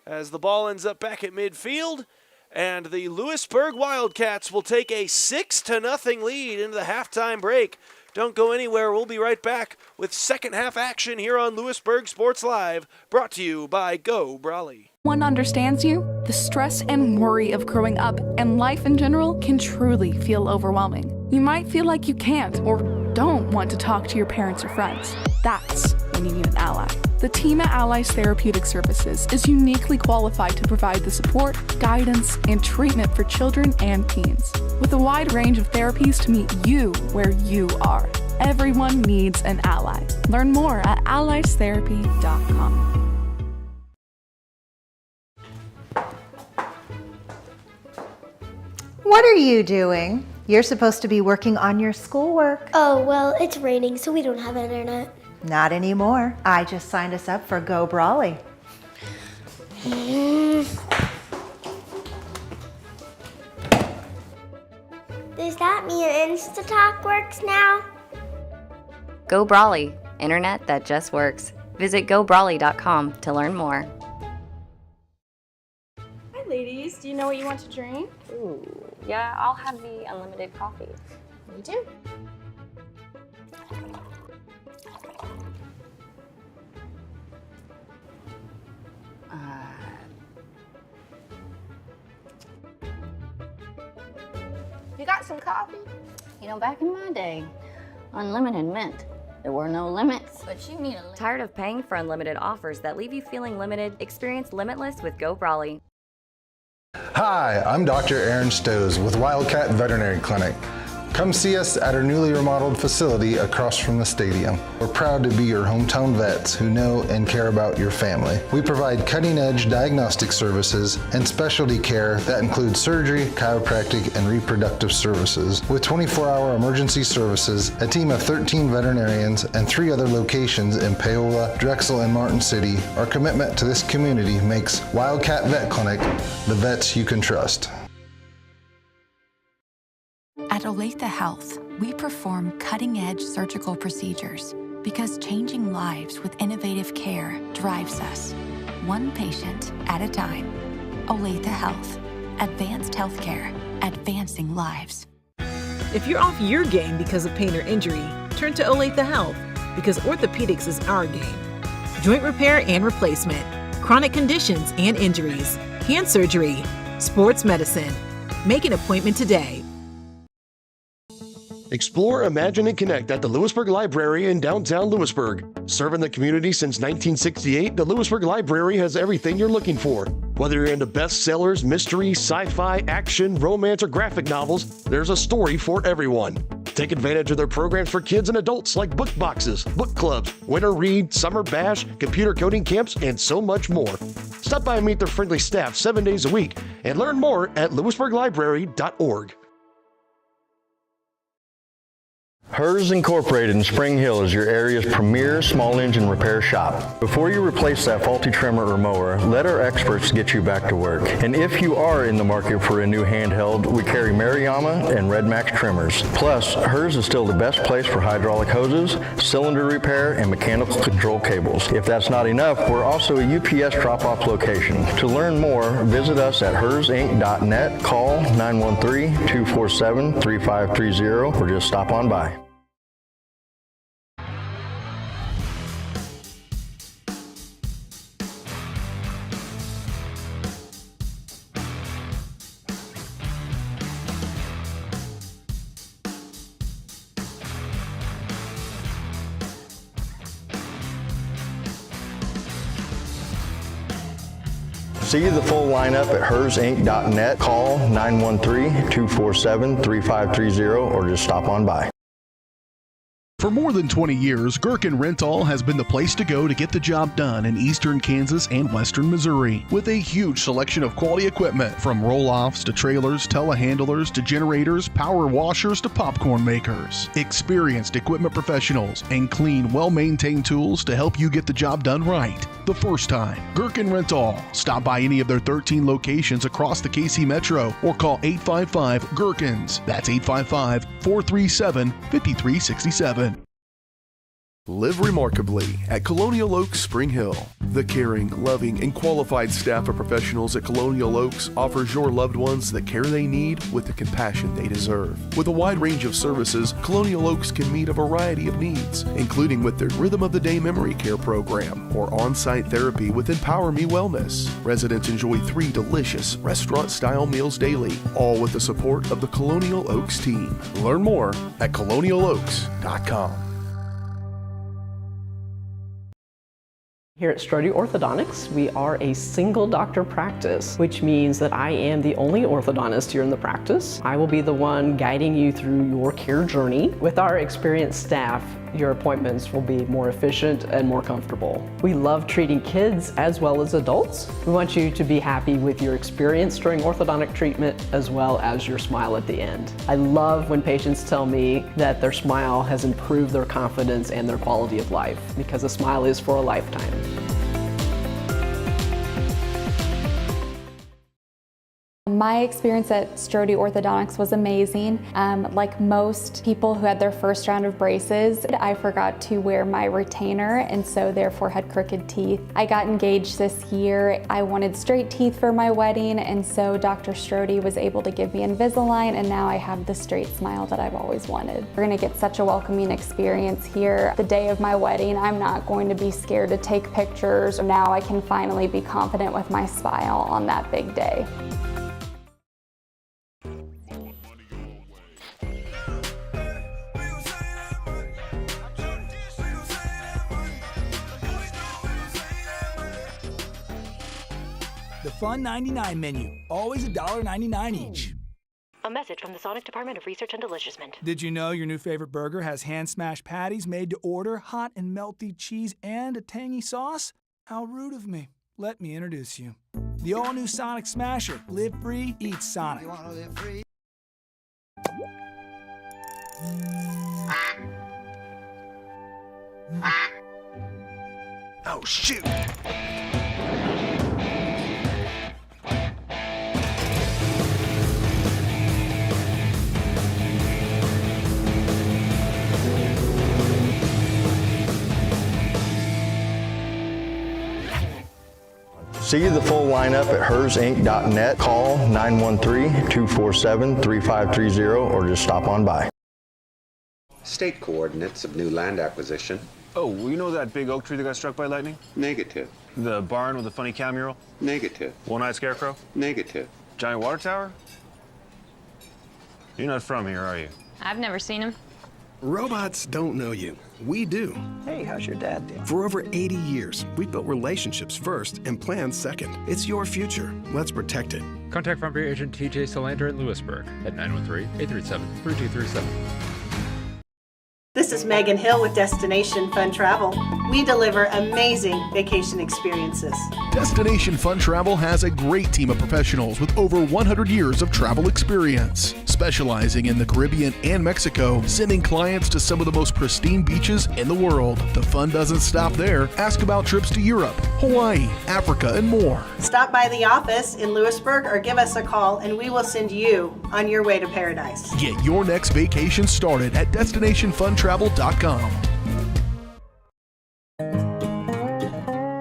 as the ball ends up back at midfield, and the Louisburg Wildcats will take a 6-0 lead into the halftime break. Don't go anywhere. We'll be right back with second half action here on Louisburg Sports Live, brought to you by Go Brawley. One understands you. The stress and worry of growing up and life in general can truly feel overwhelming. You might feel like you can't or don't want to talk to your parents or friends. That's when you need an ally. The team at Allies Therapeutic Services is uniquely qualified to provide the support, guidance, and treatment for children and teens, with a wide range of therapies to meet you where you are. Everyone needs an ally. Learn more at alliestherapy.com. What are you doing? You're supposed to be working on your schoolwork. Oh, well, it's raining, so we don't have internet. Not anymore. I just signed us up for Go Brawley. Does that mean InstaTalk works now? Go Brawley, internet that just works. Visit gobrawley.com to learn more. Hi ladies, do you know what you want to drink? Ooh, yeah, I'll have the unlimited coffee. Me too. You got some coffee? You know, back in my day, unlimited meant there were no limits. But you need a limit. Tired of paying for unlimited offers that leave you feeling limited? Experience Limitless with Go Brawley. Hi, I'm Dr. Aaron Stoes with Wildcat Veterinary Clinic. Come see us at our newly remodeled facility across from the stadium. We're proud to be your hometown vets who know and care about your family. We provide cutting-edge diagnostic services and specialty care that includes surgery, chiropractic, and reproductive services. With 24-hour emergency services, a team of 13 veterinarians, and 3 other locations in Paola, Drexel, and Martin City, our commitment to this community makes Wildcat Vet Clinic the vets you can trust. At Olathe Health, we perform cutting-edge surgical procedures because changing lives with innovative care drives us, one patient at a time. Olathe Health, advanced healthcare, advancing lives. If you're off your game because of pain or injury, turn to Olathe Health because orthopedics is our game. Joint repair and replacement, chronic conditions and injuries, hand surgery, sports medicine. Make an appointment today. Explore, imagine, and connect at the Louisburg Library in downtown Louisburg. Serving the community since 1968, the Louisburg Library has everything you're looking for. Whether you're into bestsellers, mystery, sci-fi, action, romance, or graphic novels, there's a story for everyone. Take advantage of their programs for kids and adults like book boxes, book clubs, winter read, summer bash, computer coding camps, and so much more. Stop by and meet their friendly staff 7 days a week and learn more at louisburglibrary.org. Hers Incorporated in Spring Hill is your area's premier small engine repair shop. Before you replace that faulty trimmer or mower, let our experts get you back to work. And if you are in the market for a new handheld, we carry Maruyama and Red Max trimmers. Plus, Hers is still the best place for hydraulic hoses, cylinder repair, and mechanical control cables. If that's not enough, we're also a UPS drop-off location. To learn more, visit us at hersinc.net, call 913-247-3530, or just stop on by. See the full lineup at hersinc.net. Call 913-247-3530 or just stop on by. For more than 20 years, Gherkin Rental has been the place to go to get the job done in eastern Kansas and western Missouri. With a huge selection of quality equipment, from roll-offs to trailers, telehandlers to generators, power washers to popcorn makers. Experienced equipment professionals and clean, well-maintained tools to help you get the job done right the first time. Gherkin Rental. Stop by any of their 13 locations across the KC Metro or call 855-GHERKINS. That's 855-437-5367. Live remarkably at Colonial Oaks Spring Hill. The caring, loving, and qualified staff of professionals at Colonial Oaks offers your loved ones the care they need with the compassion they deserve. With a wide range of services, Colonial Oaks can meet a variety of needs, including with their Rhythm of the Day Memory Care program or on-site therapy with Empower Me Wellness. Residents enjoy 3 delicious restaurant-style meals daily, all with the support of the Colonial Oaks team. Learn more at colonialoaks.com. Here at Strode Orthodontics, we are a single doctor practice, which means that I am the only orthodontist here in the practice. I will be the one guiding you through your care journey. With our experienced staff, your appointments will be more efficient and more comfortable. We love treating kids as well as adults. We want you to be happy with your experience during orthodontic treatment as well as your smile at the end. I love when patients tell me that their smile has improved their confidence and their quality of life, because a smile is for a lifetime. My experience at Strode Orthodontics was amazing. Like most people who had their first round of braces, I forgot to wear my retainer and so therefore had crooked teeth. I got engaged this year. I wanted straight teeth for my wedding, and so Dr. Strode was able to give me Invisalign, and now I have the straight smile that I've always wanted. We're gonna get such a welcoming experience here. The day of my wedding, I'm not going to be scared to take pictures. Now I can finally be confident with my smile on that big day. The Fun 99 menu, always $1.99 each. A message from the Sonic Department of Research and Deliciousment. Did you know your new favorite burger has hand-smashed patties made to order, hot and melty cheese, and a tangy sauce? How rude of me. Let me introduce you. The all-new Sonic Smasher. Live free, eat Sonic. You wanna live free? Oh, shoot! See the full lineup at hersinc.net. Call 913-247-3530 or just stop on by. State coordinates of new land acquisition. Oh, well, you know that big oak tree that got struck by lightning? Negative. The barn with the funny cow mural? Negative. One-eyed scarecrow? Negative. Giant water tower? You're not from here, are you? I've never seen him. Robots don't know you. We do. Hey, how's your dad doing? For over 80 years, we've built relationships first and plans second. It's your future. Let's protect it. Contact Frontier Agent TJ Solander in Louisburg at 913-837-3237. This is Megan Hill with Destination Fun Travel. We deliver amazing vacation experiences. Destination Fun Travel has a great team of professionals with over 100 years of travel experience, specializing in the Caribbean and Mexico, sending clients to some of the most pristine beaches in the world. The fun doesn't stop there. Ask about trips to Europe, Hawaii, Africa, and more. Stop by the office in Louisburg or give us a call and we will send you on your way to paradise. Get your next vacation started at destinationfuntravel.com.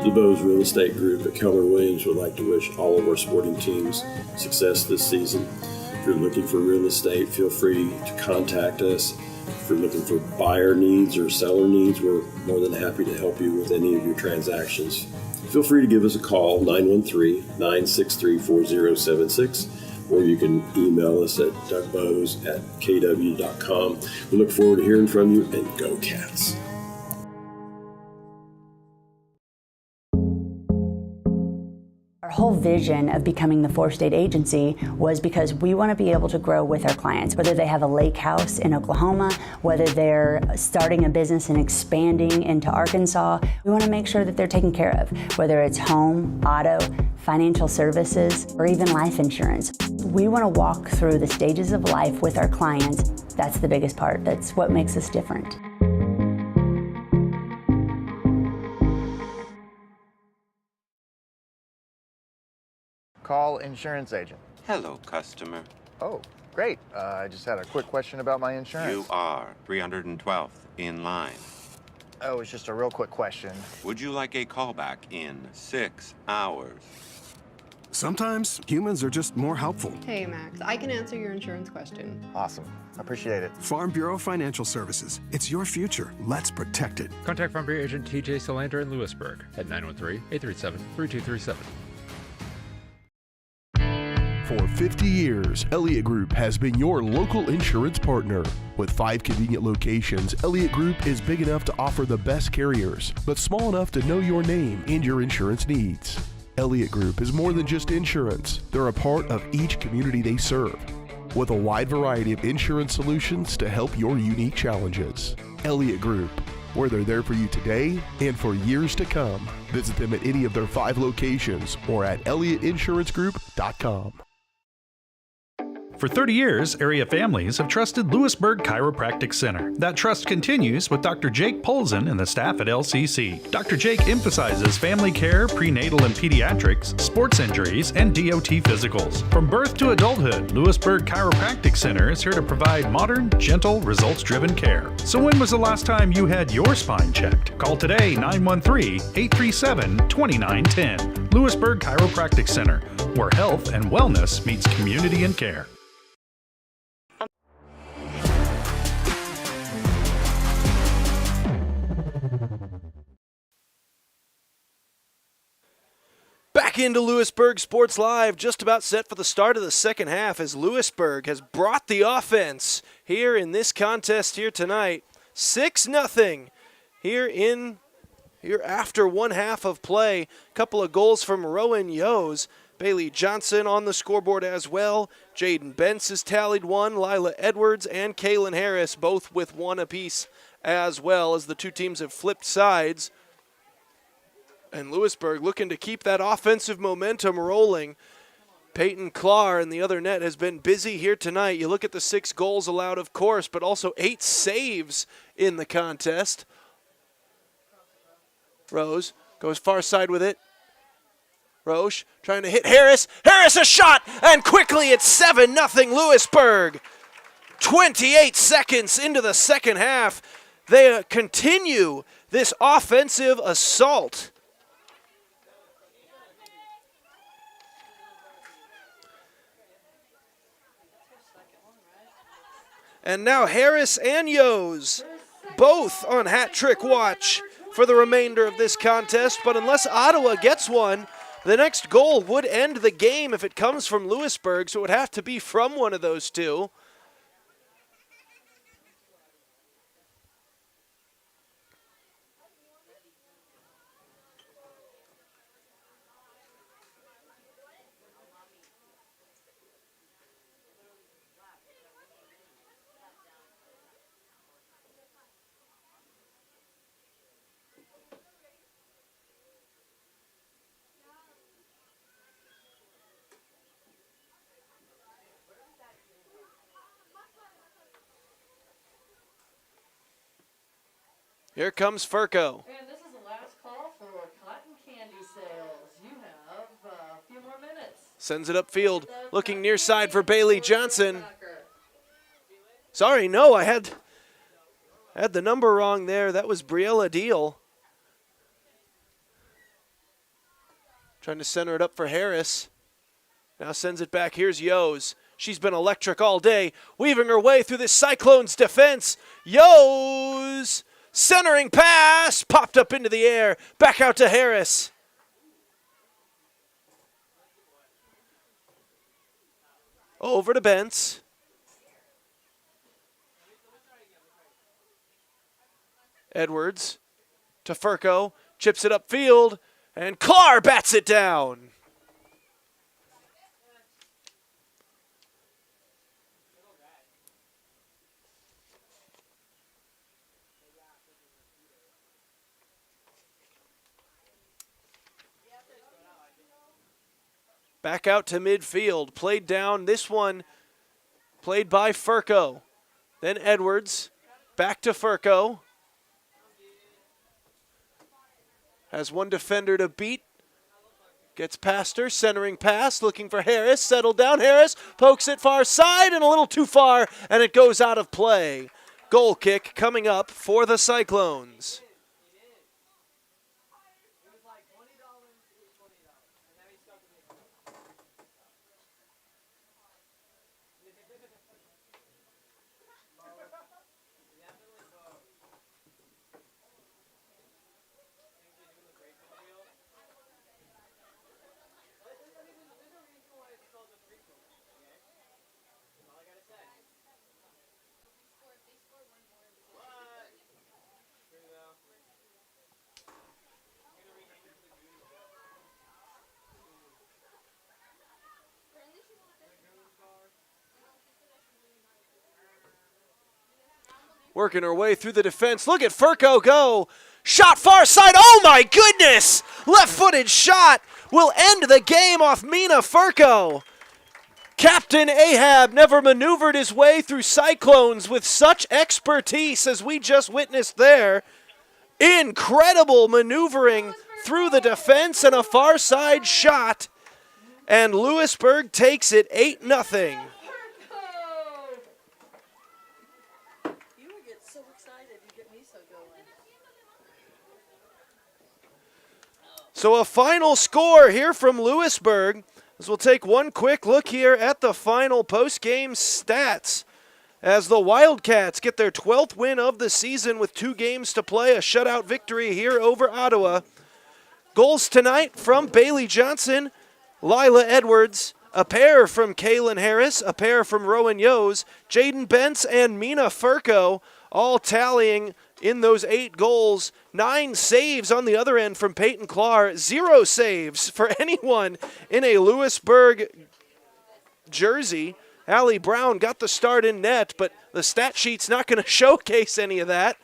DeVoe's Real Estate Group at Keller Williams would like to wish all of our sporting teams success this season. If you're looking for real estate, feel free to contact us. If you're looking for buyer needs or seller needs, we're more than happy to help you with any of your transactions. Feel free to give us a call, 913-963-4076, or you can email us at dougbose@kw.com. We look forward to hearing from you, and go Cats. Our whole vision of becoming the 4-state agency was because we want to be able to grow with our clients, whether they have a lake house in Oklahoma, whether they're starting a business and expanding into Arkansas. We want to make sure that they're taken care of, whether it's home, auto, financial services, or even life insurance. We want to walk through the stages of life with our clients. That's the biggest part. That's what makes us different. Call insurance agent. Hello, customer. Oh, great. I just had a quick question about my insurance. You are 312th in line. Oh, it's just a real quick question. Would you like a callback in 6 hours? Sometimes humans are just more helpful. Hey, Max, I can answer your insurance question. Awesome. Appreciate it. Farm Bureau Financial Services. It's your future. Let's protect it. Contact Frontier Agent TJ Solander in Louisburg at 913-837-3237. For 50 years, Elliott Group has been your local insurance partner. With 5 convenient locations, Elliott Group is big enough to offer the best carriers, but small enough to know your name and your insurance needs. Elliott Group is more than just insurance. They're a part of each community they serve, with a wide variety of insurance solutions to help your unique challenges. Elliott Group, where they're there for you today and for years to come. Visit them at any of their 5 locations or at ElliottInsuranceGroup.com. For 30 years, area families have trusted Louisburg Chiropractic Center. That trust continues with Dr. Jake Polzin and the staff at LCC. Dr. Jake emphasizes family care, prenatal and pediatrics, sports injuries, and DOT physicals. From birth to adulthood, Louisburg Chiropractic Center is here to provide modern, gentle, results-driven care. So when was the last time you had your spine checked? Call today, 913-837-2910. Louisburg Chiropractic Center, where health and wellness meets community and care. Back into Louisburg Sports Live, just about set for the start of the second half as Louisburg has brought the offense here in this contest here tonight. 6-0 here after one half of play. Couple of goals from Rowan Yos. Bailey Johnson on the scoreboard as well. Jaden Bentz has tallied one. Lila Edwards and Kaylin Harris both with one apiece as well, as the two teams have flipped sides. And Louisburg looking to keep that offensive momentum rolling. Peyton Clark in the other net has been busy here tonight. You look at the 6 goals allowed, of course, but also 8 saves in the contest. Rose goes far side with it. Roche trying to hit Harris. Harris a shot, and quickly it's 7-0 Louisburg. 28 seconds into the second half. They continue this offensive assault. And now Harris and Yos both on hat trick watch for the remainder of this contest. But unless Ottawa gets one, the next goal would end the game if it comes from Louisburg. So it would have to be from one of those two. Here comes Furco. And this is the last call for cotton candy sales. You have a few more minutes. Sends it upfield, looking near side for Bailey Johnson. Sorry, no, I had the number wrong there. That was Briella Deal. Trying to center it up for Harris. Now sends it back. Here's Yos. She's been electric all day, weaving her way through this Cyclones defense. Yos! Centering pass, popped up into the air, back out to Harris. Over to Bentz. Edwards to Furco, chips it upfield, and Clark bats it down. Back out to midfield, played down. This one played by Furco. Then Edwards, back to Furco. Has one defender to beat. Gets past her, centering pass, looking for Harris. Settled down, Harris pokes it far side and a little too far, and it goes out of play. Goal kick coming up for the Cyclones. working her way through the defense. Look at Furco go. Shot far side. Oh my goodness! Left-footed shot will end the game off Mina Furco. Captain Ahab never maneuvered his way through Cyclones with such expertise as we just witnessed there. Incredible maneuvering through the defense and a far side shot. And Louisburg takes it 8-0. So a final score here from Louisburg, as we'll take one quick look here at the final post-game stats. As the Wildcats get their 12th win of the season with 2 games to play, a shutout victory here over Ottawa. Goals tonight from Bailey Johnson, Lila Edwards, a pair from Kaylin Harris, a pair from Rowan Yos, Jaden Bentz, and Mina Furco, all tallying in those 8 goals. 9 saves on the other end from Peyton Clark. 0 saves for anyone in a Louisburg jersey. Allie Brown got the start in net, but the stat sheet's not going to showcase any of that.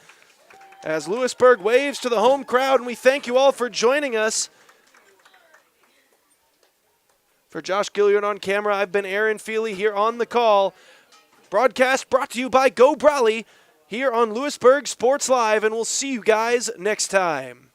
As Louisburg waves to the home crowd, and we thank you all for joining us. For Josh Gilliard on camera, I've been Aaron Feely here on the call. Broadcast brought to you by Go Brawley here on Louisburg Sports Live, and we'll see you guys next time.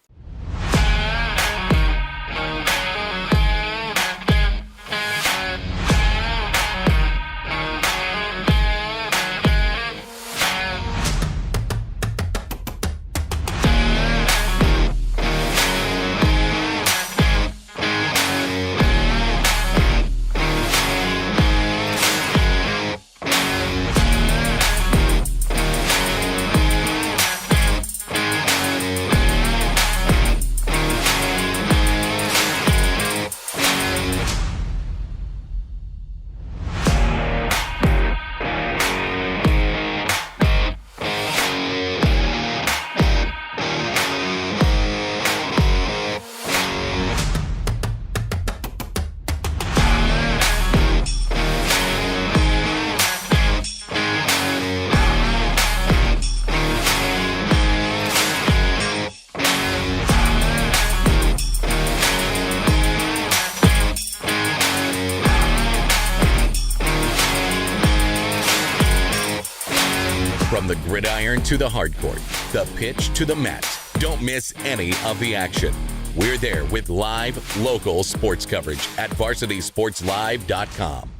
From the gridiron to the hardcourt, the pitch to the mat, don't miss any of the action. We're there with live, local sports coverage at VarsitySportsLive.com.